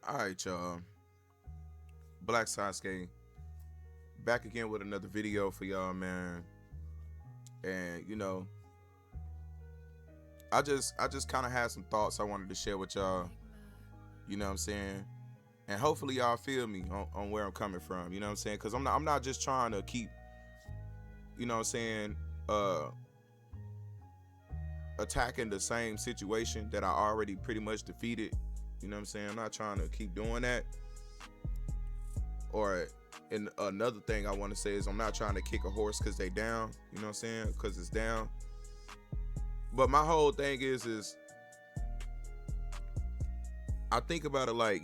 All right, y'all. Black Sasuke back again with another video for y'all, man. And I just kind of had some thoughts I wanted to share with y'all. You know what I'm saying? And hopefully y'all feel me on where I'm coming from. You know what I'm saying? Because I'm not just trying to keep, you know what I'm saying, attacking the same situation that I already pretty much defeated. You know what I'm saying? I'm not trying to keep doing that. And another thing I want to say is I'm not trying to kick a horse because they down. You know what I'm saying? Because it's down. But my whole thing is I think about it like,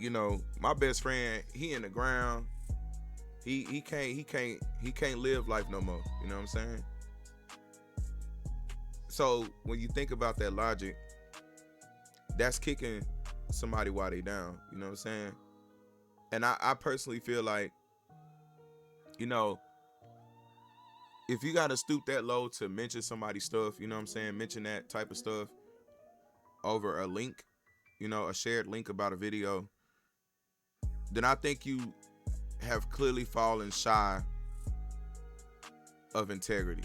my best friend, he in the ground. He can't live life no more. You know what I'm saying? So when you think about that logic, that's kicking somebody while they down. You know what I'm saying? And I personally feel like, if you got to stoop that low to mention somebody's stuff, you know what I'm saying? Mention that type of stuff over a link, a shared link about a video, then I think you have clearly fallen shy of integrity.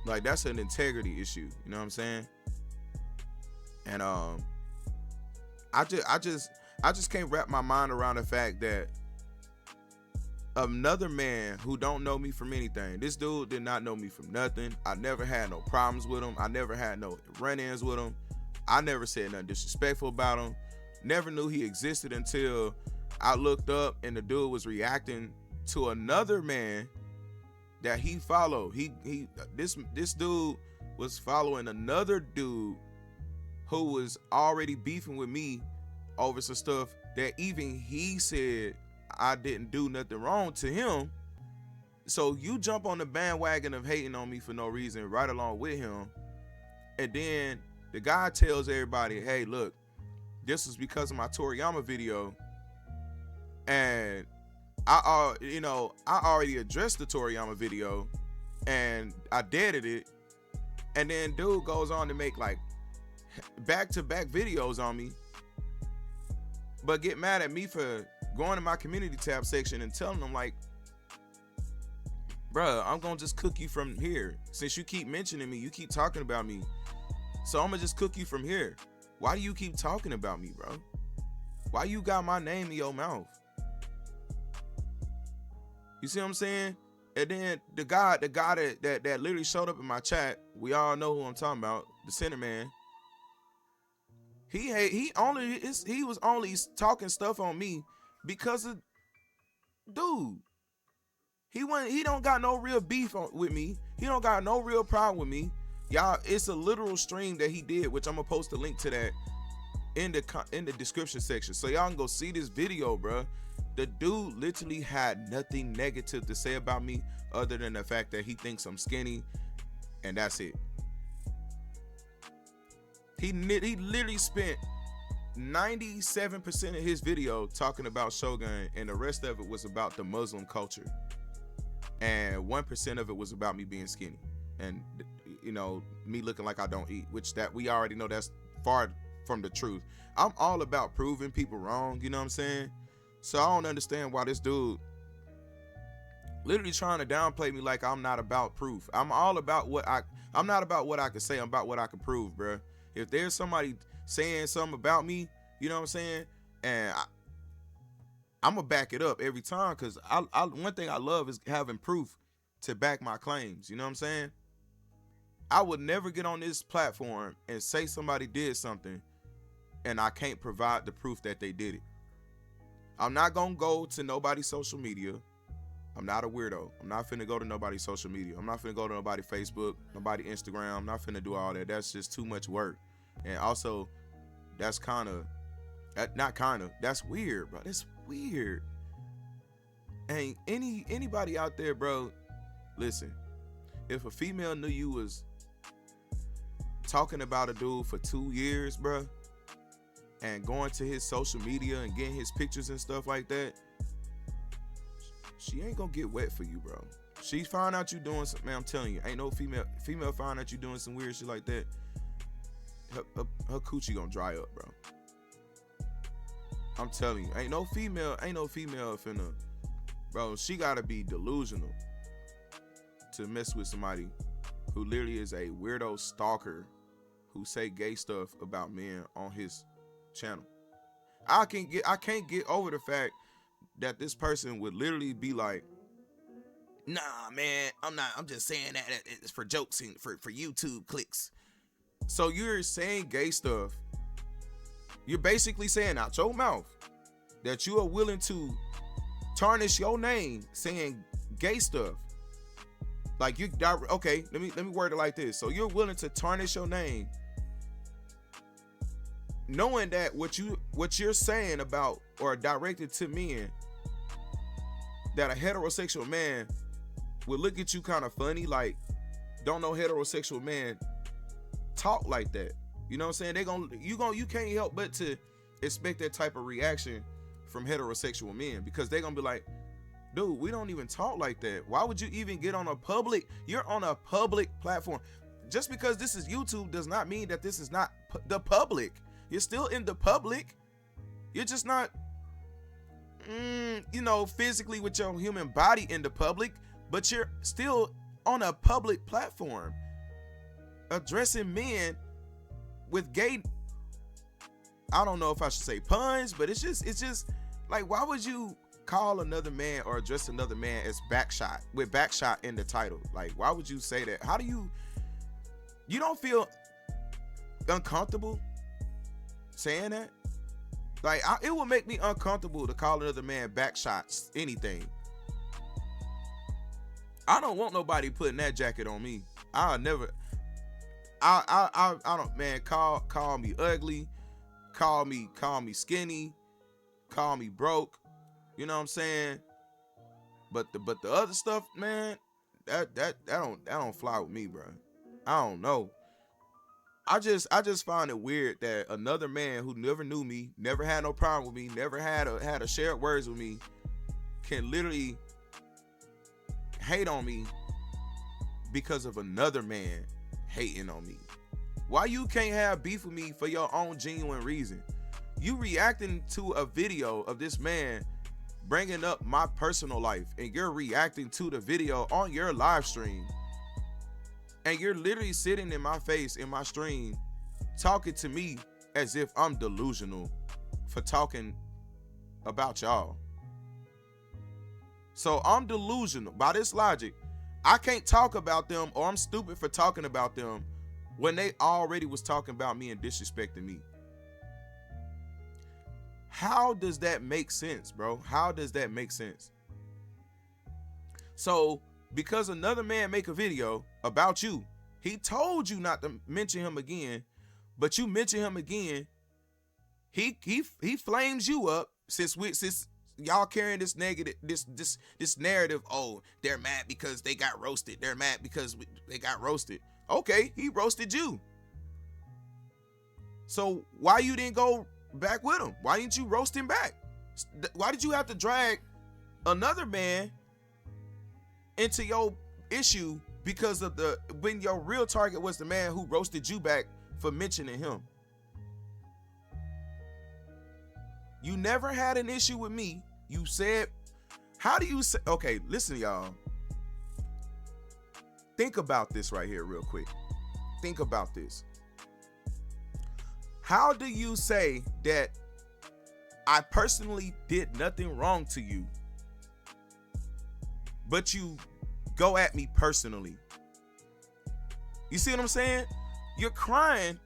Like, that's an integrity issue, you know what I'm saying? And I just can't wrap my mind around the fact that another man who don't know me from anything, this dude did not know me from nothing. I never had no problems with him. I never had no run-ins with him. I never said nothing disrespectful about him. Never knew he existed until I looked up and the dude was reacting to another man that he followed. This dude was following another dude who was already beefing with me over some stuff that even he said I didn't do nothing wrong to him. So you jump on the bandwagon of hating on me for no reason right along with him. And then the guy tells everybody, hey, look, this was because of my Toriyama video. And I already addressed the Toriyama video and I deaded it. And then dude goes on to make like back-to-back videos on me, but get mad at me for going to my community tab section and telling them like, bruh, I'm gonna just cook you from here. Since you keep mentioning me, you keep talking about me, so I'm gonna just cook you from here. Why do you keep talking about me, bro? Why you got my name in your mouth? You see what I'm saying? And then the guy that literally showed up in my chat, we all know who I'm talking about, the center man. He was only talking stuff on me because of, dude, he don't got no real beef with me. He don't got no real problem with me. Y'all, it's a literal stream that he did, which I'm gonna post a link to that in the description section, so y'all can go see this video, bro. The dude literally had nothing negative to say about me other than the fact that he thinks I'm skinny, and that's it. He literally spent 97% of his video talking about Shogun, and the rest of it was about the Muslim culture, and 1% of it was about me being skinny and me looking like I don't eat, which that we already know that's far from the truth. I'm all about proving people wrong, you know what I'm saying? So I don't understand why this dude literally trying to downplay me like I'm not about proof. I'm all about I'm not about what I can say, I'm about what I can prove, bro. If there's somebody saying something about me, you know what I'm saying, and I'm gonna back it up every time, because one thing I love is having proof to back my claims, you know what I'm saying? I would never get on this platform and say somebody did something and I can't provide the proof that they did it. I'm not gonna go to nobody's social media. I'm not a weirdo. I'm not finna go to nobody's social media. I'm not finna go to nobody's Facebook, nobody Instagram. I'm not finna do all that. That's just too much work. And also, that's that's weird, bro. That's weird. And anybody out there, bro, listen, if a female knew you was talking about a dude for 2 years, bro, and going to his social media and getting his pictures and stuff like that, she ain't gonna get wet for you, bro. She find out you doing something, man, I'm telling you, ain't no female find out you doing some weird shit like that, her coochie gonna dry up, bro. I'm telling you, ain't no female finna, bro. She gotta be delusional to mess with somebody who literally is a weirdo stalker who say gay stuff about men on his channel. I can't get over the fact that this person would literally be like, nah, man, I'm just saying that it's for jokes and for YouTube clicks. So you're saying gay stuff. You're basically saying out your mouth that you are willing to tarnish your name saying gay stuff. Like you, okay, let me word it like this. So you're willing to tarnish your name, knowing that what you're saying about or directed to men, that a heterosexual man would look at you kind of funny, like don't know heterosexual man talk like that. You know what I'm saying? You can't help but to expect that type of reaction from heterosexual men, because they're gonna be like, dude, we don't even talk like that. Why would you even get on a public? You're on a public platform. Just because this is YouTube does not mean that this is not the public. You're still in the public. You're just not, physically with your human body in the public, but you're still on a public platform addressing men with gay, I don't know if I should say puns, but it's just like, why would you call another man or address another man as backshot with backshot in the title? Like, why would you say that? How do you don't feel uncomfortable saying that? Like, it would make me uncomfortable to call another man backshots anything. I don't want nobody putting that jacket on me. I don't, man. Call me ugly, call me skinny, call me broke. You know what I'm saying? But the other stuff, man, that don't fly with me, bro. I don't know. I just find it weird that another man who never knew me, never had no problem with me, never had a shared words with me, can literally hate on me because of another man hating on me. Why you can't have beef with me for your own genuine reason? You reacting to a video of this man bringing up my personal life, and you're reacting to the video on your live stream, and you're literally sitting in my face in my stream talking to me as if I'm delusional for talking about y'all. So I'm delusional by this logic. I can't talk about them, or I'm stupid for talking about them when they already was talking about me and disrespecting me. How does that make sense, bro? How does that make sense? So because another man make a video about you, he told you not to mention him again, but you mention him again, he flames you up since y'all carrying this negative, this narrative. Oh, they're mad because they got roasted. They're mad because they got roasted. Okay, he roasted you. So why you didn't go back with him? Why didn't you roast him back? Why did you have to drag another man into your issue because of when your real target was the man who roasted you back for mentioning him? You never had an issue with me. You said, how do you say, okay, listen, y'all. Think about this right here real quick. Think about this. How do you say that I personally did nothing wrong to you, but you go at me personally? You see what I'm saying? You're crying.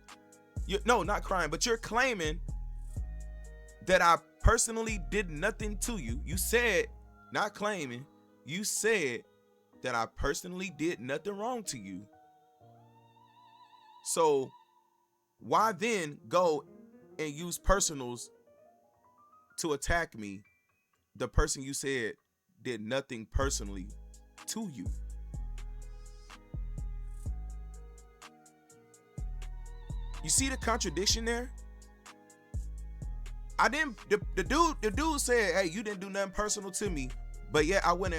No, not crying, but you're claiming that I personally did nothing to you. You said, not claiming, you said that I personally did nothing wrong to you. So why then go and use personals to attack me, the person you said did nothing personally to you? You see the contradiction there? I didn't, the dude said, hey, you didn't do nothing personal to me, but yet I went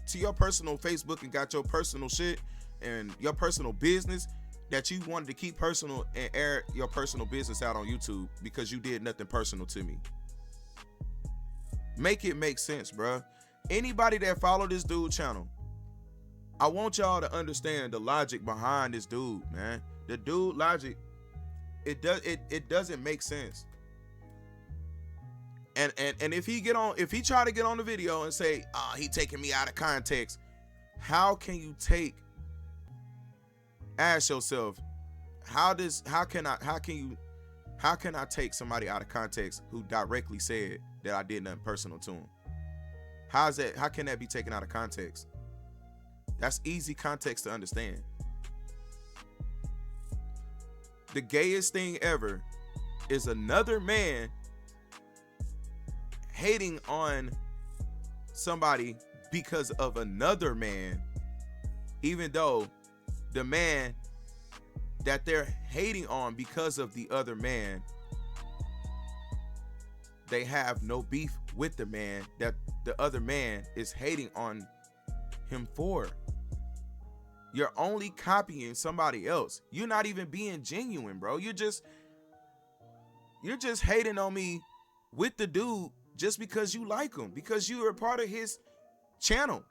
to your personal Facebook and got your personal shit and your personal business that you wanted to keep personal and air your personal business out on YouTube because you did nothing personal to me. Make it make sense, bruh. Anybody that follow this dude channel, I want y'all to understand the logic behind this dude, man. The dude logic, it doesn't make sense. And if he try to get on the video and say, he taking me out of context, how can you ask yourself, how can I take somebody out of context who directly said that I did nothing personal to him? How can that be taken out of context? That's easy context to understand. The gayest thing ever is another man hating on somebody because of another man, even though the man that they're hating on because of the other man, they have no beef with the man that the other man is hating on him for. You're only copying somebody else. You're not even being genuine, bro. You're just hating on me with the dude just because you like him, because you are a part of his channel.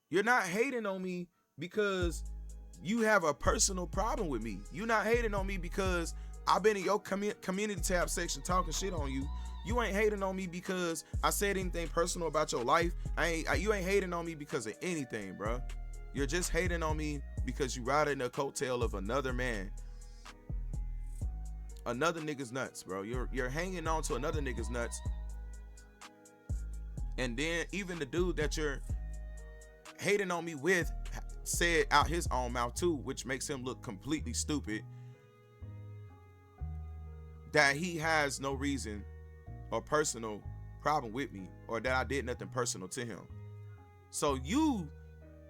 You're not hating on me because you have a personal problem with me. You're not hating on me because I've been in your community tab section talking shit on you. You ain't hating on me because I said anything personal about your life. You ain't hating on me because of anything, bro. You're just hating on me because you riding the coattail of another man. Another nigga's nuts, bro. You're hanging on to another nigga's nuts. And then even the dude that you're hating on me with said out his own mouth too, which makes him look completely stupid, that he has no reason or personal problem with me, or that I did nothing personal to him. So you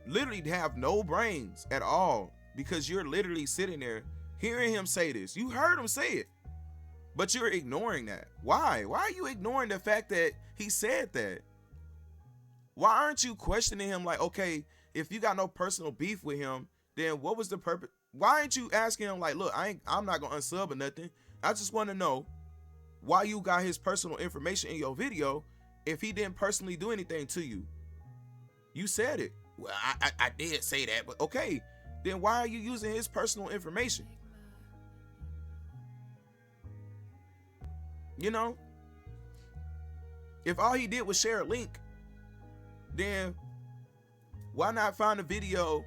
literally have no brains at all, because you're literally sitting there hearing him say this. You heard him say it, but you're ignoring that. Why are you ignoring the fact that he said that? Why aren't you questioning him like, okay, if you got no personal beef with him, then what was the purpose? Why ain't you asking him like, look, I'm not gonna unsub or nothing. I just want to know why you got his personal information in your video if he didn't personally do anything to you. You said it. Well, I did say that, but okay, then why are you using his personal information? You know, if all he did was share a link, then why not find a video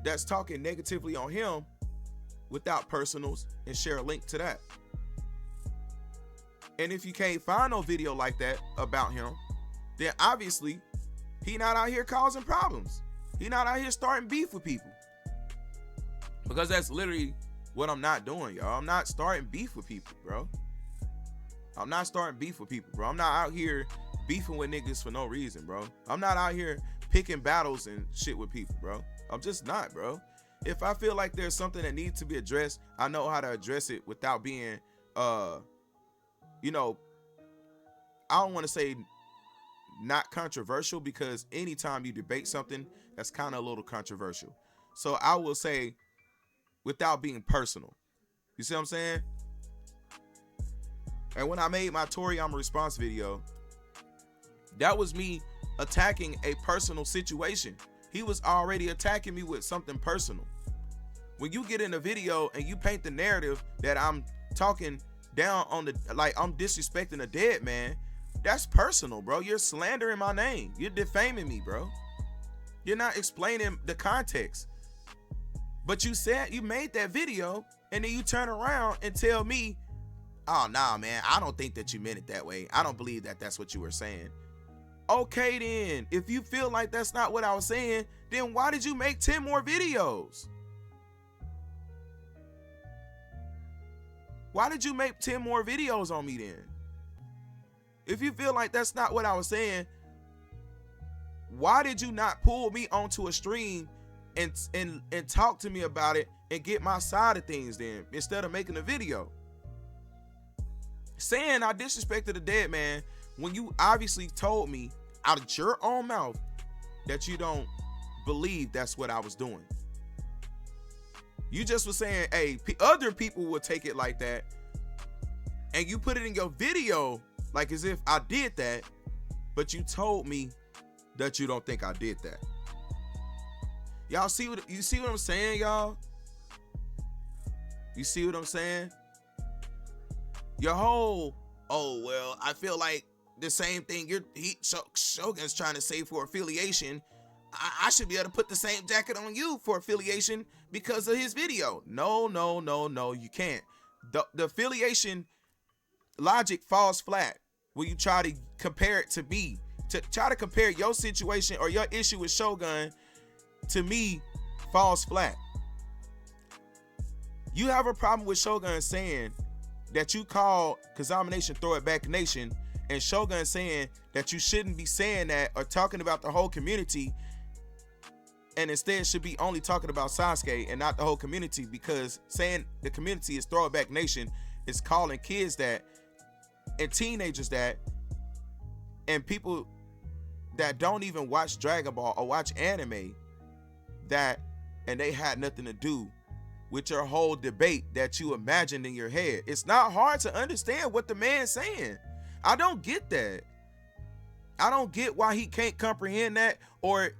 that's talking negatively on him without personals and share a link to that? And if you can't find no video like that about him, then obviously he not out here causing problems. He not out here starting beef with people. Because that's literally what I'm not doing, y'all. I'm not starting beef with people, bro. I'm not starting beef with people, bro. I'm not out here beefing with niggas for no reason, bro. I'm not out here picking battles and shit with people, bro. I'm just not, bro. If I feel like there's something that needs to be addressed, I know how to address it without being, you know, I don't want to say not controversial, because anytime you debate something, that's kind of a little controversial. So I will say without being personal. You see what I'm saying? And when I made my Toriyama response video, that was me attacking a personal situation. He was already attacking me with something personal. When you get in a video and you paint the narrative that I'm talking down on the, like I'm disrespecting a dead man, that's personal, bro. You're slandering my name. You're defaming me, bro. You're not explaining the context. But you said you made that video and then you turn around and tell me, oh, nah, man, I don't think that you meant it that way. I don't believe that that's what you were saying. Okay, then, if you feel like that's not what I was saying, then why did you make 10 more videos? Why did you make 10 more videos on me then? If you feel like that's not what I was saying, why did you not pull me onto a stream and talk to me about it and get my side of things then, instead of making a video? Saying I disrespected a dead man when you obviously told me out of your own mouth that you don't believe that's what I was doing. You just was saying, hey, other people will take it like that, and you put it in your video Like as if I did that, but you told me that you don't think I did that. Y'all see what I'm saying, y'all? You see what I'm saying? Your whole, oh well, I feel like the same thing Shogun's trying to say for affiliation. I should be able to put the same jacket on you for affiliation because of his video. No, you can't. The affiliation logic falls flat when you try to compare it to me. To try to compare your situation or your issue with Shogun to me falls flat. You have a problem with Shogun saying that you call KaZamaNaTion Throw It Back Nation, and Shogun saying that you shouldn't be saying that or talking about the whole community, and instead should be only talking about Sasuke and not the whole community, because saying the community is Throw It Back Nation is calling kids that and teenagers that and people that don't even watch Dragon Ball or watch anime that, and they had nothing to do with your whole debate that you imagined in your head. It's not hard to understand what the man's saying. I don't get that. I don't get why he can't comprehend that, or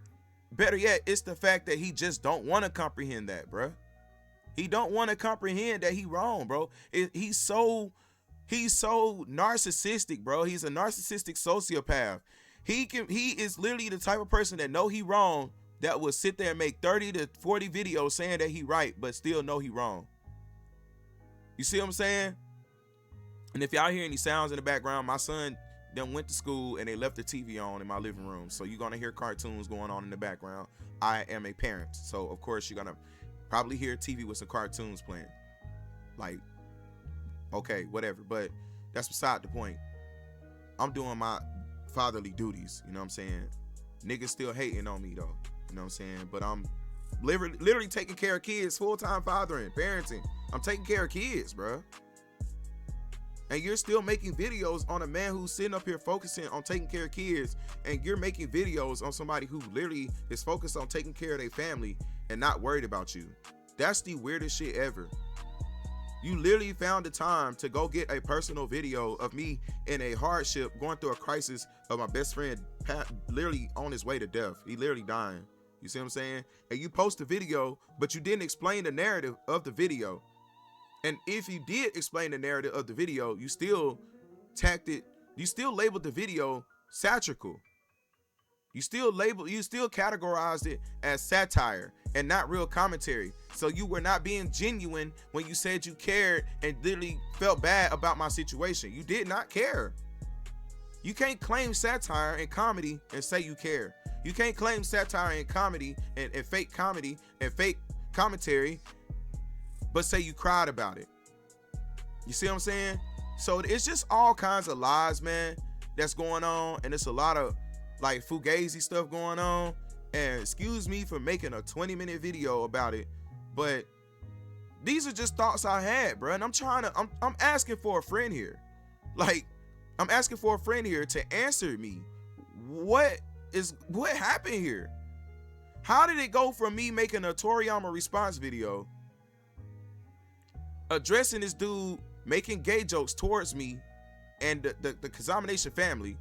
better yet, it's the fact that he just don't want to comprehend that, bro. He don't want to comprehend that he wrong, bro. He's so narcissistic, bro. He's a narcissistic sociopath. He is literally the type of person that know he wrong, that will sit there and make 30 to 40 videos saying that he right, but still know he wrong. You see what I'm saying? And if y'all hear any sounds in the background, my son then went to school and they left the TV on in my living room. So you're gonna hear cartoons going on in the background. I am a parent, so of course you're gonna probably hear TV with some cartoons playing. Like, okay, whatever, but that's beside the point. I'm doing my fatherly duties, you know what I'm saying? Niggas still hating on me though, you know what I'm saying? But I'm literally taking care of kids, full-time fathering, parenting. I'm taking care of kids, bro. And you're still making videos on a man who's sitting up here focusing on taking care of kids, and you're making videos on somebody who literally is focused on taking care of their family and not worried about you. That's the weirdest shit ever. You literally found the time to go get a personal video of me in a hardship, going through a crisis of my best friend, literally on his way to death. He literally dying. You see what I'm saying? And you post the video, but you didn't explain the narrative of the video. And if you did explain the narrative of the video, you still labeled the video satirical. You still categorized it as satire and not real commentary. So you were not being genuine when you said you cared and literally felt bad about my situation. You did not care. You can't claim satire and comedy and say you care. You can't claim satire and comedy and fake comedy and fake commentary, but say you cried about it. You see what I'm saying? So it's just all kinds of lies, man, that's going on. And it's a lot of like fugazi stuff going on. And excuse me for making a 20-minute video about it, but these are just thoughts I had, bro. And I'm asking for a friend here. Like, I'm asking for a friend here to answer me. What happened here? How did it go from me making a Toriyama response video addressing this dude making gay jokes towards me and the KaZamaNaTion family,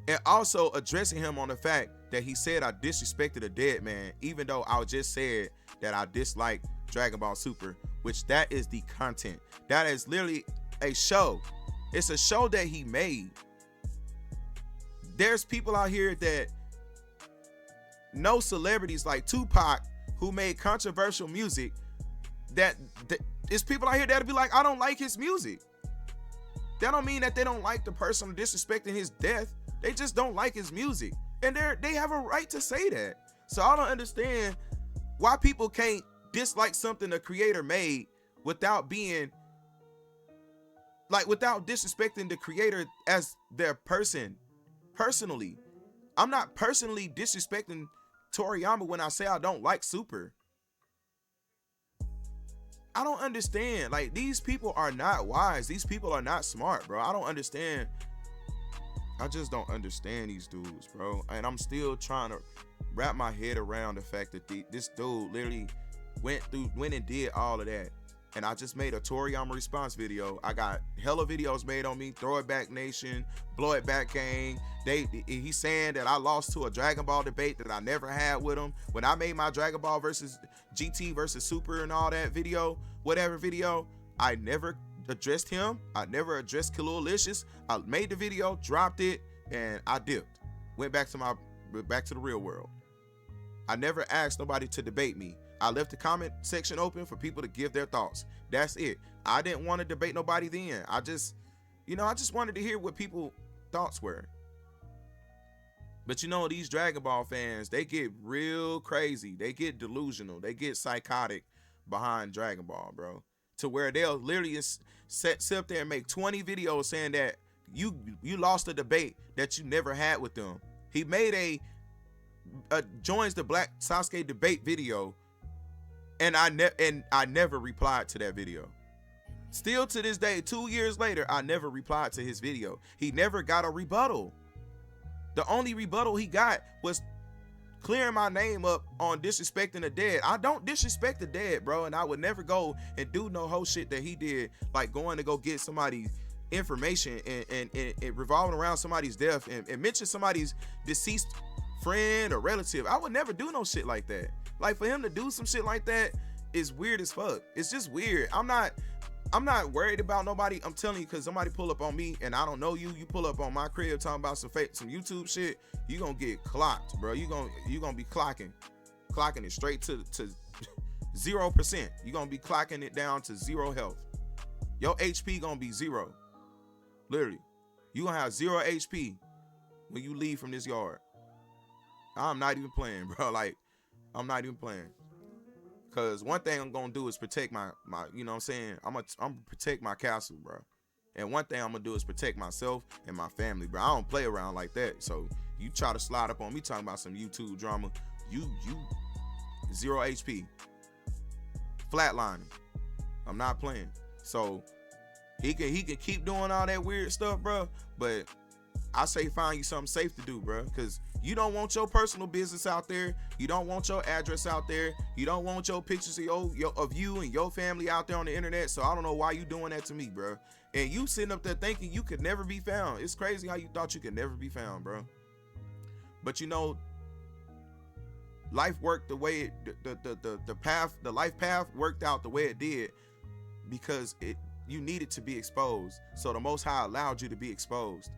and also addressing him on the fact that he said I disrespected a dead man, even though I just said that I dislike Dragon Ball Super, which that is the content. That is literally a show. It's a show that he made. There's people out here that know celebrities like Tupac who made controversial music, that it's people out here that'll be like, I don't like his music. That don't mean that they don't like the person disrespecting his death. They just don't like his music. And they have a right to say that. So I don't understand why people can't dislike something a creator made without being like, without disrespecting the creator as their person. Personally, I'm not personally disrespecting Toriyama when I say I don't like Super. I don't understand. Like, these people are not wise. These people are not smart, bro. I don't understand. I just don't understand these dudes, bro. And I'm still trying to wrap my head around the fact that this dude literally went and did all of that and I just made a Toriyama response video. I got hella videos made on me. Throw It Back Nation, Blow It Back Gang. He's saying that I lost to a Dragon Ball debate that I never had with him. When I made my Dragon Ball versus GT versus Super and all that video, whatever video, I never addressed him. I never addressed Killulicious. I made the video, dropped it, and I dipped. Went back to the real world. I never asked nobody to debate me. I left the comment section open for people to give their thoughts. That's it. I didn't want to debate nobody then. I just wanted to hear what people's thoughts were. But these Dragon Ball fans, they get real crazy. They get delusional. They get psychotic behind Dragon Ball, bro. To where they'll literally sit up there and make 20 videos saying that you lost a debate that you never had with them. He made a joins the Black Sasuke debate video, and I never replied to that video. Still to this day, 2 years later, I never replied to his video. He never got a rebuttal. The only rebuttal he got was clearing my name up on disrespecting the dead. I don't disrespect the dead, bro, and I would never go and do no whole shit that he did, like going to go get somebody's information and revolving around somebody's death and mention somebody's deceased friend or relative. I would never do no shit like that. Like, for him to do some shit like that is weird as fuck. It's just weird. I'm not worried about nobody. I'm telling you, because somebody pull up on me and I don't know you. You pull up on my crib talking about some YouTube shit, you gonna get clocked, bro. You gonna be clocking it straight to 0%. You gonna be clocking it down to 0 health. Your HP gonna be 0. Literally, you gonna have 0 HP when you leave from this yard. I'm not even playing, bro. Like, I'm not even playing. Cause one thing I'm gonna do is protect my you know what I'm saying? I'm gonna protect my castle, bro. And one thing I'm gonna do is protect myself and my family, bro. I don't play around like that. So you try to slide up on me talking about some YouTube drama, you 0 HP. Flatlining. I'm not playing. So he can keep doing all that weird stuff, bro. But I say find you something safe to do, bro. Cause you don't want your personal business out there. You don't want your address out there. You don't want your pictures of you and your family out there on the internet. So I don't know why you doing that to me, bro. And you sitting up there thinking you could never be found. It's crazy how you thought you could never be found, bro. But life worked the way the life path worked out the way it did because you needed to be exposed. So the Most High allowed you to be exposed.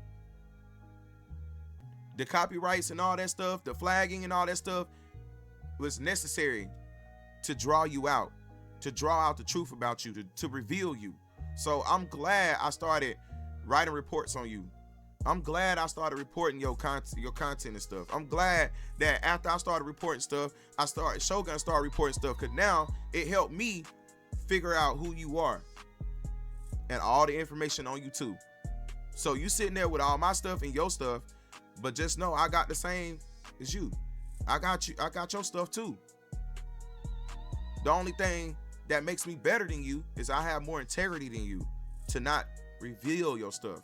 The copyrights and all that stuff, the flagging and all that stuff was necessary to draw you out, to draw out the truth about you, to reveal you. So I'm glad I started writing reports on you. I'm glad I started reporting your content and stuff. I'm glad that after I started reporting stuff, Shogun started reporting stuff, because now it helped me figure out who you are and all the information on you too. So you sitting there with all my stuff and your stuff, but just know I got the same as you. I got your stuff too. The only thing that makes me better than you is I have more integrity than you to not reveal your stuff.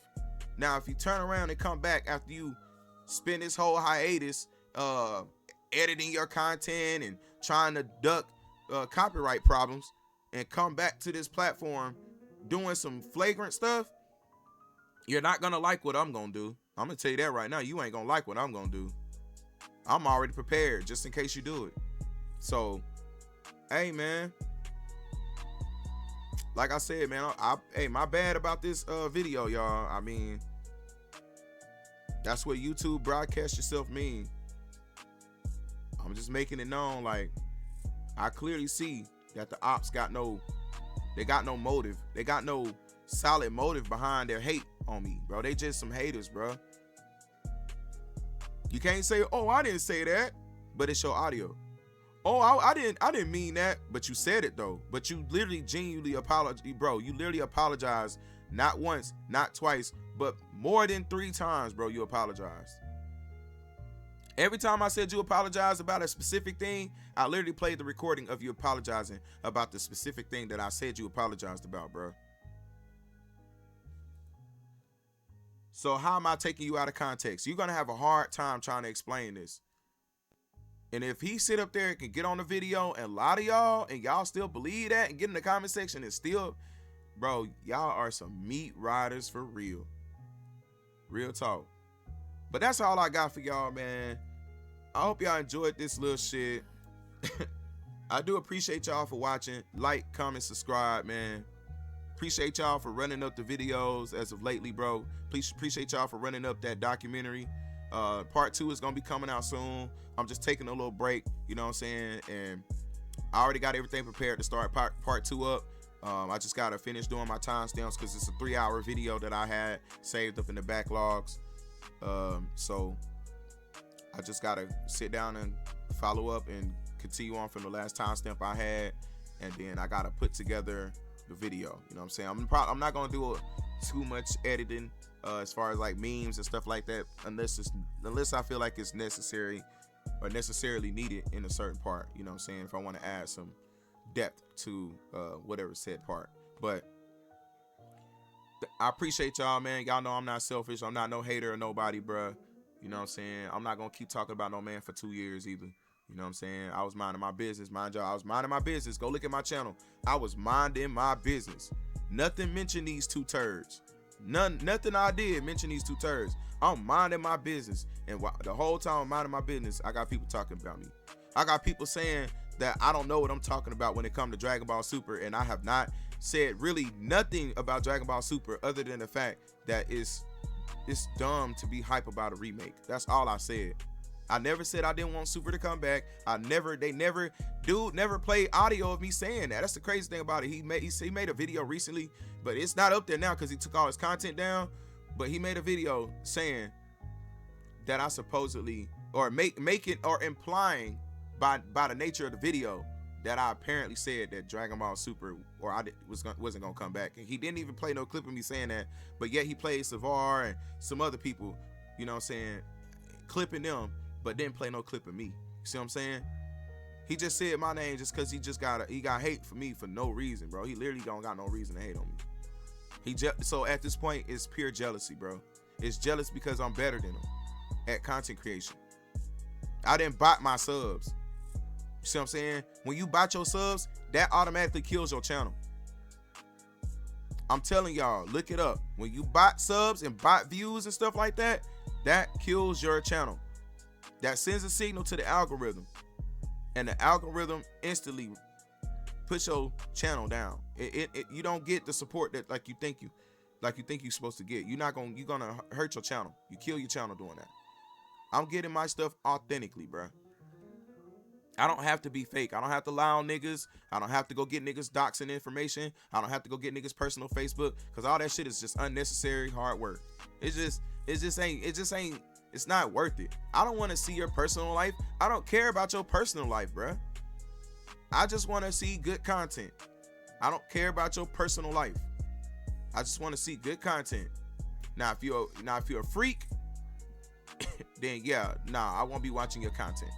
Now, if you turn around and come back after you spend this whole hiatus editing your content and trying to duck copyright problems and come back to this platform doing some flagrant stuff, you're not gonna like what I'm gonna do. I'm gonna tell you that right now. You ain't gonna like what I'm gonna do. I'm already prepared just in case you do it. So, hey, man. Like I said, man, hey, my bad about this video, y'all. I mean, that's what YouTube broadcast yourself mean. I'm just making it known, like, I clearly see that the ops got no motive. They got no solid motive behind their hate on me, bro. They just some haters, bro. You can't say, oh, I didn't say that, but it's your audio. Oh, I didn't mean that, but you said it though. But you literally genuinely apologize, bro. You literally apologized not once, not twice, but more than 3 times, bro. You apologized. Every time I said you apologized about a specific thing, I literally played the recording of you apologizing about the specific thing that I said you apologized about, bro. So how am I taking you out of context? You're gonna have a hard time trying to explain this. And if he sit up there and can get on the video and lie to y'all and y'all still believe that and get in the comment section and still, bro, y'all are some meat riders for real. Real talk. But that's all I got for y'all, man. I hope y'all enjoyed this little shit. I do appreciate y'all for watching. Like, comment, subscribe, man. Appreciate y'all for running up the videos as of lately, bro. Please appreciate y'all for running up that documentary. Part 2 is gonna be coming out soon. I'm just taking a little break, you know what I'm saying? And I already got everything prepared to start part 2 up. I just gotta finish doing my timestamps because it's a 3-hour video that I had saved up in the backlogs. So I just gotta sit down and follow up and continue on from the last timestamp I had, and then I gotta put together the video. You know what I'm saying? I'm not gonna do too much editing as far as like memes and stuff like that, unless I feel like it's necessary or necessarily needed in a certain part. You know what I'm saying? If I want to add some depth to whatever said part. But I appreciate y'all, man. Y'all know I'm not selfish. I'm not no hater or nobody, bruh. You know what I'm saying? I'm not gonna keep talking about no man for 2 years either. You know what I'm saying? I was minding my business, mind y'all. I was minding my business. Go look at my channel. I was minding my business. Nothing mentioned these 2 turds. Nothing I did mention these 2 turds. I'm minding my business, and the whole time I'm minding my business, I got people talking about me. I got people saying that I don't know what I'm talking about when it comes to Dragon Ball Super, and I have not said really nothing about Dragon Ball Super other than the fact that it's dumb to be hype about a remake. That's all I said. I never said I didn't want Super to come back. Dude never played audio of me saying that. That's the crazy thing about it. He made a video recently, but it's not up there now because he took all his content down. But he made a video saying that I supposedly, or making or implying by the nature of the video, that I apparently said that Dragon Ball Super wasn't gonna come back. And he didn't even play no clip of me saying that, but yet he played Savar and some other people, you know what I'm saying, clipping them, but didn't play no clip of me. You see what I'm saying? He just said my name just because he got hate for me for no reason, bro. He literally don't got no reason to hate on me. So at this point, it's pure jealousy, bro. It's jealous because I'm better than him at content creation. I didn't bot my subs. You see what I'm saying? When you bot your subs, that automatically kills your channel. I'm telling y'all, look it up. When you bot subs and bot views and stuff like that, that kills your channel. That sends a signal to the algorithm, and the algorithm instantly puts your channel down. You don't get the support that like you think you're supposed to get. You're gonna hurt your channel. You kill your channel doing that. I'm getting my stuff authentically, bro. I don't have to be fake. I don't have to lie on niggas. I don't have to go get niggas doxing information. I don't have to go get niggas personal Facebook, because all that shit is just unnecessary hard work. It's not worth it. I don't want to see your personal life. I don't care about your personal life, bruh. I just want to see good content. I don't care about your personal life. I just want to see good content. Now, if you're a freak, then yeah, nah, I won't be watching your content.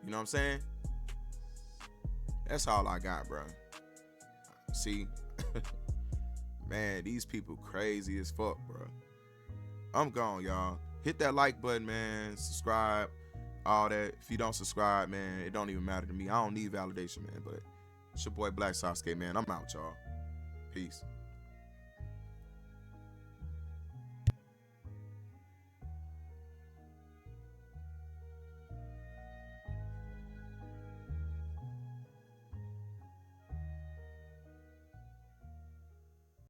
You know what I'm saying? That's all I got, bro. See, man, these people crazy as fuck, bro. I'm gone, y'all. Hit that like button, man. Subscribe, all that. If you don't subscribe, man, it don't even matter to me. I don't need validation, man. But it's your boy Black Sasuke, man. I'm out, y'all. Peace.